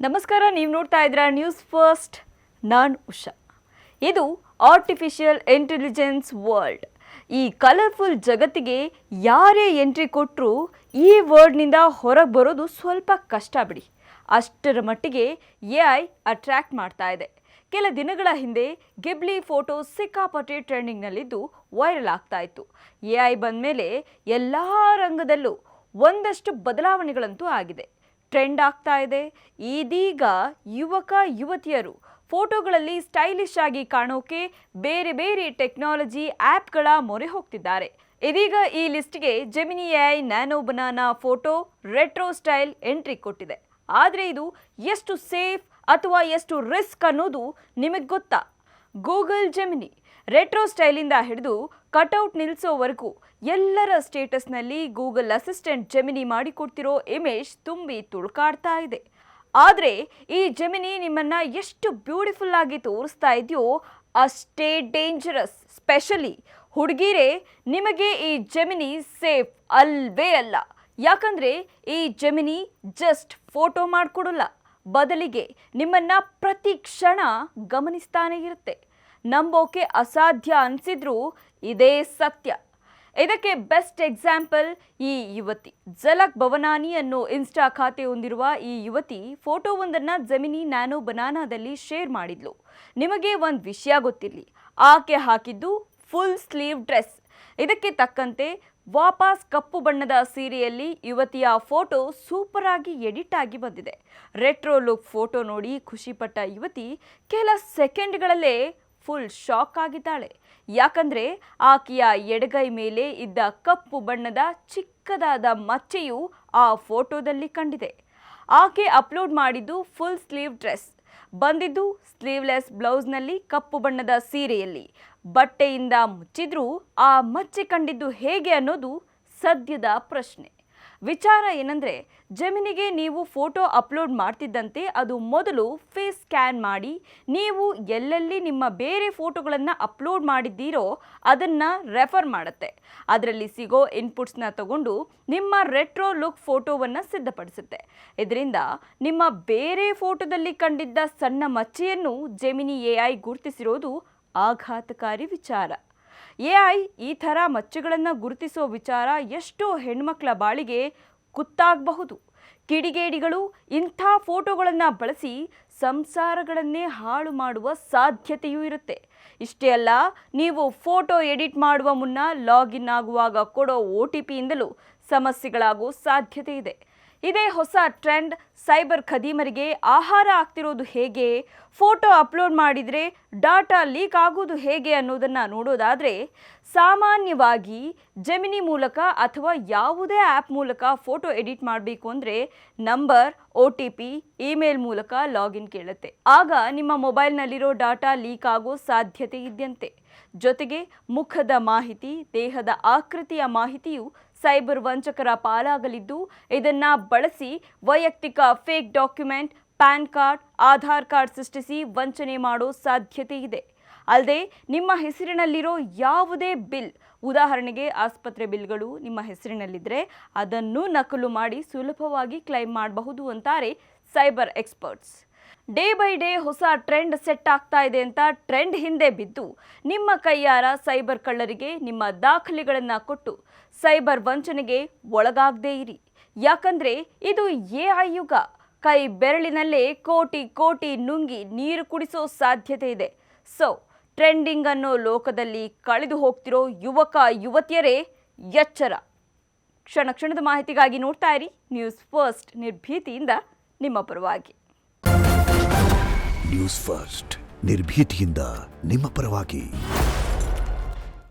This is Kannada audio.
ನಮಸ್ಕಾರ, ನೀವು ನೋಡ್ತಾ ಇದ್ದೀರಾ ನ್ಯೂಸ್ ಫಸ್ಟ್. ನಾನು ಉಷಾ. ಇದು ಆರ್ಟಿಫಿಷಿಯಲ್ ಇಂಟೆಲಿಜೆನ್ಸ್ ವರ್ಲ್ಡ್. ಈ ಕಲರ್ಫುಲ್ ಜಗತ್ತಿಗೆ ಯಾರೇ ಎಂಟ್ರಿ ಕೊಟ್ಟರೂ ಈ ವರ್ಡ್ನಿಂದ ಹೊರಗೆ ಬರೋದು ಸ್ವಲ್ಪ ಕಷ್ಟ ಬಿಡಿ. ಅಷ್ಟರ ಮಟ್ಟಿಗೆ AI ಅಟ್ರ್ಯಾಕ್ಟ್ ಮಾಡ್ತಾ ಇದೆ. ಕೆಲ ದಿನಗಳ ಹಿಂದೆ ಗಿಬ್ಲಿ ಫೋಟೋ ಸಿಕ್ಕಾಪಟ್ಟೆ ಟ್ರೆಂಡಿಂಗ್ನಲ್ಲಿದ್ದು ವೈರಲ್ ಆಗ್ತಾ ಇತ್ತು. AI ಬಂದಮೇಲೆ ಎಲ್ಲ ರಂಗದಲ್ಲೂ ಒಂದಷ್ಟು ಬದಲಾವಣೆಗಳಂತೂ ಆಗಿದೆ, ಟ್ರೆಂಡ್ ಆಗ್ತಾ ಇದೆ. ಇದೀಗ ಯುವಕ ಯುವತಿಯರು ಫೋಟೋಗಳಲ್ಲಿ ಸ್ಟೈಲಿಶ್ ಆಗಿ ಕಾಣೋಕೆ ಬೇರೆ ಬೇರೆ ಟೆಕ್ನಾಲಜಿ ಆ್ಯಪ್ಗಳ ಮೊರೆ ಹೋಗ್ತಿದ್ದಾರೆ. ಇದೀಗ ಈ ಲಿಸ್ಟ್ಗೆ Gemini AI nano banana photo retro style entry ಕೊಟ್ಟಿದೆ. ಆದರೆ ಇದು ಎಷ್ಟು ಸೇಫ್ ಅಥವಾ ಎಷ್ಟು ರಿಸ್ಕ್ ಅನ್ನೋದು ನಿಮಗೆ ಗೊತ್ತಾ? ಗೂಗಲ್ ಜೆಮಿನಿ ರೆಟ್ರೋ ಸ್ಟೈಲಿಂದ ಹಿಡಿದು ಕಟೌಟ್ ನಿಲ್ಲಿಸೋವರೆಗೂ ಎಲ್ಲರ ಸ್ಟೇಟಸ್ನಲ್ಲಿ ಗೂಗಲ್ ಅಸಿಸ್ಟೆಂಟ್ ಜೆಮಿನಿ ಮಾಡಿಕೊಡ್ತಿರೋ ಇಮೇಜ್ ತುಂಬಿ ತುಳ್ಕಾಡ್ತಾ ಇದೆ. ಆದರೆ ಈ ಜೆಮಿನಿ ನಿಮ್ಮನ್ನ ಎಷ್ಟು ಬ್ಯೂಟಿಫುಲ್ ಆಗಿ ತೋರಿಸ್ತಾ ಇದೆಯೋ ಅಷ್ಟೇ ಡೇಂಜರಸ್. ಸ್ಪೆಷಲಿ ಹುಡುಗಿರೇ, ನಿಮಗೆ ಈ ಜೆಮಿನಿ ಸೇಫ್ ಅಲ್ವೇ ಅಲ್ಲ. ಯಾಕಂದ್ರೆ ಈ ಜೆಮಿನಿ ಜಸ್ಟ್ ಫೋಟೋ ಮಾಡಿಕೊಡಲ್ಲ, ಬದಲಿಗೆ ನಿಮ್ಮನ್ನ ಪ್ರತಿ ಕ್ಷಣ ಗಮನಿಸ್ತಾನೆ ಇರುತ್ತೆ. ನಂಬೋಕೆ ಅಸಾಧ್ಯ ಅನಿಸಿದ್ರೂ ಇದೇ ಸತ್ಯ. ಇದಕ್ಕೆ ಬೆಸ್ಟ್ ಎಕ್ಸಾಂಪಲ್ ಈ ಯುವತಿ. ಝಲಕ್ ಭವನಾನಿ ಅನ್ನೋ ಇನ್ಸ್ಟಾ ಖಾತೆ ಹೊಂದಿರುವ ಈ ಯುವತಿ ಫೋಟೋವೊಂದನ್ನು ಜೆಮಿನಿ ನ್ಯಾನೋ ಬನಾನಾದಲ್ಲಿ ಶೇರ್ ಮಾಡಿದ್ಲು. ನಿಮಗೆ ಒಂದು ವಿಷಯ ಗೊತ್ತಿರಲಿ, ಆಕೆ ಹಾಕಿದ್ದು ಫುಲ್ ಸ್ಲೀವ್ ಡ್ರೆಸ್. ಇದಕ್ಕೆ ತಕ್ಕಂತೆ ವಾಪಸ್ ಕಪ್ಪು ಬಣ್ಣದ ಸೀರೆಯಲ್ಲಿ ಯುವತಿಯ ಫೋಟೋ ಸೂಪರ್ ಆಗಿ ಎಡಿಟ್ ಆಗಿ ಬಂದಿದೆ. ರೆಟ್ರೋ ಲುಕ್ ಫೋಟೋ ನೋಡಿ ಖುಷಿಪಟ್ಟ ಯುವತಿ ಕೆಲ ಸೆಕೆಂಡ್ಗಳಲ್ಲೇ ಫುಲ್ ಶಾಕ್ ಆಗಿದ್ದಾಳೆ. ಯಾಕಂದ್ರೆ ಆಕೆಯ ಎಡಗೈ ಮೇಲೆ ಇದ್ದ ಕಪ್ಪು ಬಣ್ಣದ ಚಿಕ್ಕದಾದ ಮಚ್ಚೆಯು ಆ ಫೋಟೋದಲ್ಲಿ ಕಂಡಿದೆ. ಆಕೆ ಅಪ್ಲೋಡ್ ಮಾಡಿದ್ದು ಫುಲ್ ಸ್ಲೀವ್ ಡ್ರೆಸ್, ಬಂದಿದ್ದು ಸ್ಲೀವ್ಲೆಸ್ ಬ್ಲೌಸ್ನಲ್ಲಿ ಕಪ್ಪು ಬಣ್ಣದ ಸೀರೆಯಲ್ಲಿ. ಬಟ್ಟೆಯಿಂದ ಮುಚ್ಚಿದ್ರೂ ಆ ಮಚ್ಚೆ ಕಂಡಿದ್ದು ಹೇಗೆ ಅನ್ನೋದು ಸದ್ಯದ ಪ್ರಶ್ನೆ. ವಿಚಾರ ಏನಂದ್ರೆ, ಜೆಮಿನಿಗೆ ನೀವು ಫೋಟೋ ಅಪ್ಲೋಡ್ ಮಾಡ್ತಿದ್ದಂತೆ ಅದು ಮೊದಲು ಫೇಸ್ ಸ್ಕ್ಯಾನ್ ಮಾಡಿ ನೀವು ಎಲ್ಲೆಲ್ಲಿ ನಿಮ್ಮ ಬೇರೆ ಫೋಟೋಗಳನ್ನು ಅಪ್ಲೋಡ್ ಮಾಡಿದ್ದೀರೋ ಅದನ್ನು ರೆಫರ್ ಮಾಡುತ್ತೆ. ಅದರಲ್ಲಿ ಸಿಗೋ ಇನ್ಪುಟ್ಸ್ನ ತಗೊಂಡು ನಿಮ್ಮ ರೆಟ್ರೋ ಲುಕ್ ಫೋಟೋವನ್ನು ಸಿದ್ಧಪಡಿಸುತ್ತೆ. ಇದರಿಂದ ನಿಮ್ಮ ಬೇರೆ ಫೋಟೋದಲ್ಲಿ ಕಂಡಿದ್ದ ಸಣ್ಣ ಮಚ್ಚೆಯನ್ನು ಜೆಮಿನಿ AI ಗುರುತಿಸಿರೋದು ಆಘಾತಕಾರಿ ವಿಚಾರ. AI ಈ ಥರ ಮಚ್ಚೆಗಳನ್ನು ಗುರುತಿಸೋ ವಿಚಾರ ಎಷ್ಟೋ ಹೆಣ್ಮಕ್ಳ ಬಾಳಿಗೆ ಕುತ್ತಾಗಬಹುದು. ಕಿಡಿಗೇಡಿಗಳು ಇಂಥ ಫೋಟೋಗಳನ್ನು ಬಳಸಿ ಸಂಸಾರಗಳನ್ನೇ ಹಾಳು ಮಾಡುವ ಸಾಧ್ಯತೆಯೂ ಇರುತ್ತೆ. ಇಷ್ಟೇ ಅಲ್ಲ, ನೀವು ಫೋಟೋ ಎಡಿಟ್ ಮಾಡುವ ಮುನ್ನ ಲಾಗಿನ್ ಆಗುವಾಗ ಕೊಡೋ OTPಯಿಂದಲೂ ಸಮಸ್ಯೆಗಳಾಗೋ ಸಾಧ್ಯತೆ ಇದೆ. ಇದೇ ಹೊಸ ಟ್ರೆಂಡ್. ಸೈಬರ್ ಖದೀಮರಿಗೆ ಆಹಾರ ಆಗ್ತಿರೋದು ಹೇಗೆ, ಫೋಟೋ ಅಪ್ಲೋಡ್ ಮಾಡಿದರೆ ಡಾಟಾ ಲೀಕ್ ಆಗೋದು ಹೇಗೆ ಅನ್ನೋದನ್ನು ನೋಡೋದಾದರೆ, ಸಾಮಾನ್ಯವಾಗಿ ಜೆಮಿನಿ ಮೂಲಕ ಅಥವಾ ಯಾವುದೇ ಆ್ಯಪ್ ಮೂಲಕ ಫೋಟೋ ಎಡಿಟ್ ಮಾಡಬೇಕು ಅಂದರೆ ನಂಬರ್, OTP, ಇಮೇಲ್ ಮೂಲಕ ಲಾಗಿನ್ ಕೇಳುತ್ತೆ. ಆಗ ನಿಮ್ಮ ಮೊಬೈಲ್ನಲ್ಲಿರೋ ಡಾಟಾ ಲೀಕ್ ಆಗೋ ಸಾಧ್ಯತೆ ಇದೆಯಂತೆ. ಜೊತೆಗೆ ಮುಖದ ಮಾಹಿತಿ, ದೇಹದ ಆಕೃತಿಯ ಮಾಹಿತಿಯು ಸೈಬರ್ ವಂಚಕರ ಪಾಲಾಗಲಿದ್ದು, ಇದನ್ನ ಬಳಸಿ ವೈಯಕ್ತಿಕ fake document, PAN card, Aadhaar card ಸೃಷ್ಟಿಸಿ ವಂಚನೆ ಮಾಡೋ ಸಾಧ್ಯತೆ ಇದೆ. ಅಲ್ಲದೆ ನಿಮ್ಮ ಹೆಸರಿನಲ್ಲಿರೋ ಯಾವುದೇ ಬಿಲ್, ಉದಾಹರಣೆಗೆ ಆಸ್ಪತ್ರೆ ಬಿಲ್ಗಳು ನಿಮ್ಮ ಹೆಸರಿನಲ್ಲಿದ್ದರೆ ಅದನ್ನು ನಕಲು ಮಾಡಿ ಸುಲಭವಾಗಿ ಕ್ಲೈಮ್ ಮಾಡಬಹುದು ಅಂತಾರೆ cyber experts. Day by day ಹೊಸ ಟ್ರೆಂಡ್ ಸೆಟ್ ಆಗ್ತಾ ಇದೆ ಅಂತ ಟ್ರೆಂಡ್ ಹಿಂದೆ ಬಿದ್ದು ನಿಮ್ಮ ಕೈಯಾರ ಸೈಬರ್ ಕಳ್ಳರಿಗೆ ನಿಮ್ಮ ದಾಖಲೆಗಳನ್ನು ಕೊಟ್ಟು ಸೈಬರ್ ವಂಚನೆಗೆ ಒಳಗಾಗದೇ ಇರಿ. ಯಾಕಂದ್ರೆ ಇದು AI ಯುಗ. ಕೈ ಬೆರಳಿನಲ್ಲೇ ಕೋಟಿ ಕೋಟಿ ನುಂಗಿ ನೀರು ಕುಡಿಸೋ ಸಾಧ್ಯತೆ ಇದೆ. ಸೊ ಟ್ರೆಂಡಿಂಗ್ ಅನ್ನೋ ಲೋಕದಲ್ಲಿ ಕಳೆದು ಹೋಗ್ತಿರೋ ಯುವಕ ಯುವತಿಯರೇ ಎಚ್ಚರ. ಕ್ಷಣ ಕ್ಷಣದ ಮಾಹಿತಿಗಾಗಿ ನೋಡ್ತಾ ಇರಿ ನ್ಯೂಸ್ ಫಸ್ಟ್, ನಿರ್ಭೀತಿಯಿಂದ ನಿಮ್ಮ ಪರವಾಗಿ. ನ್ಯೂಸ್ ಫಸ್ಟ್, ನಿರ್ಭೀತಿಯಿಂದ ನಿಮ್ಮ ಪರವಾಗಿ.